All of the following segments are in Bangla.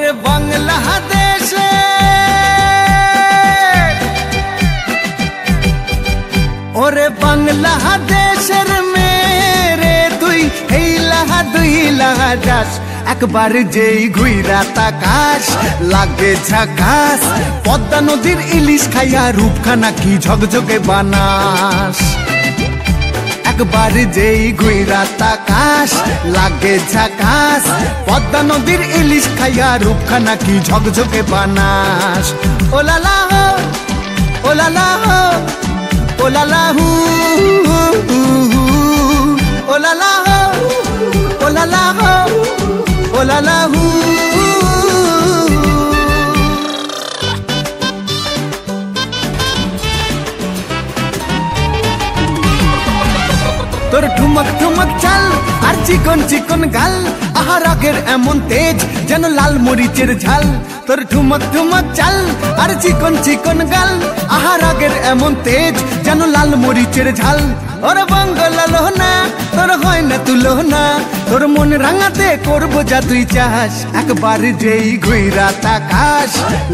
ওরে বাংলাদেশে ওরে বাংলাদেশের মেরে তুই হেইলাহা দুইলাহা যাস একবার যেই ঘুইরা তাকাস লাগে ঝাকাস পদ্মা নদীর ইলিশ খাইয়া রূপখানা কি ঝকঝকে বানাস একবার যেই ঘুইরা তাকাস লাগে ঝাকাস পদ্মা নদীর ইলিশ খাইয়া রূপখানা কি ঝকঝকে বানাস ওলালা হো ওলালা হো ওলালা হু ওলালা হো ওলালা হো ওলালা হু তোর ঠুমক ঠুমক চাল আর চিকন চিকন গাল আহার আগের এমন তেজ যেন লাল মরিচের ঝাল তোর ঠুমক ঠুমক চাল আর চিকন চিকন গাল আহার আগের এমন তেজ যেন লাল মরিচের ঝাল ওর বাংলা লোহনা তোর হয় না তুলনা তোর মন রাঙাতে করবো যা তুই চাস একবার যেই ঘুইরা তাকাস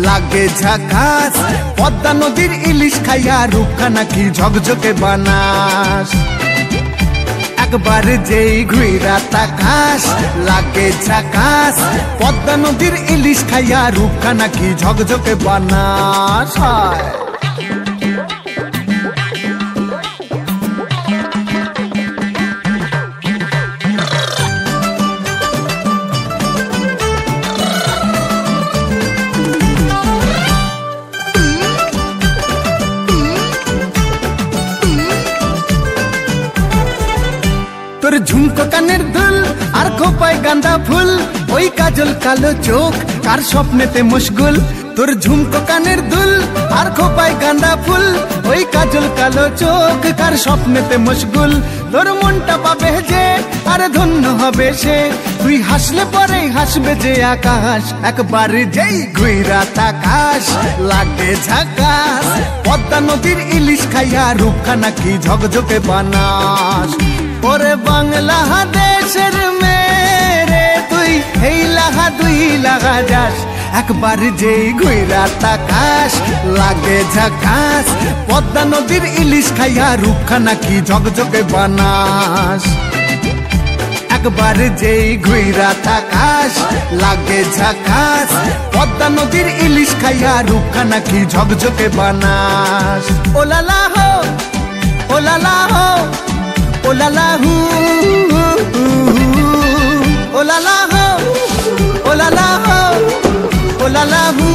লাগে ঝাকাস পদ্মা নদীর ইলিশ খাইয়া রূপখানা কি ঝকঝকে বানাস একবার যেই ঘুইরা তাকাস লাগে ঝাকাস পদ্মা নদীর ইলিশ খাইয়া রূপখানা কি ঝকঝকে বানাস তোর ঝুমকো কানের দুল আর খোপায় গাঁদা ফুল ওই কাজল কালো চোখ কার স্বপ্নেতে মশগুল তোর ঝুমকো কানের দুল আর খোপায় গাঁদা ফুল ওই কাজল কালো চোখ কার স্বপ্নেতে মশগুল তোর মনটা পাবে যে আর ধন্য হবে সে তুই হাসলে পরে হাসবে যে আকাশ একবার যেই ঘুইরা তাকাস লাগে ঝাকাস পদ্মা নদীর ইলিশ খাইয়া রূপখানা কি ঝকঝকে বানাস ওরে বাংলাদেশের মেরে তুই হেইলাহা দুইলাহা যাস একবার যেই ঘুইরা তাকাস লাগে ঝাকাস পদ্মা নদীর ইলিশ খাইয়া রূপখানা কি ঝকঝকে বানাস একবার যেই ঘুইরা তাকাস লাগে ঝাকাস পদ্মা নদীর ইলিশ খাইয়া রূপখানা কি ঝকঝকে বানাস ওলালা হো ওলালা হো ওলালা হু ওলালা হো ওলালা হো ওলালা হু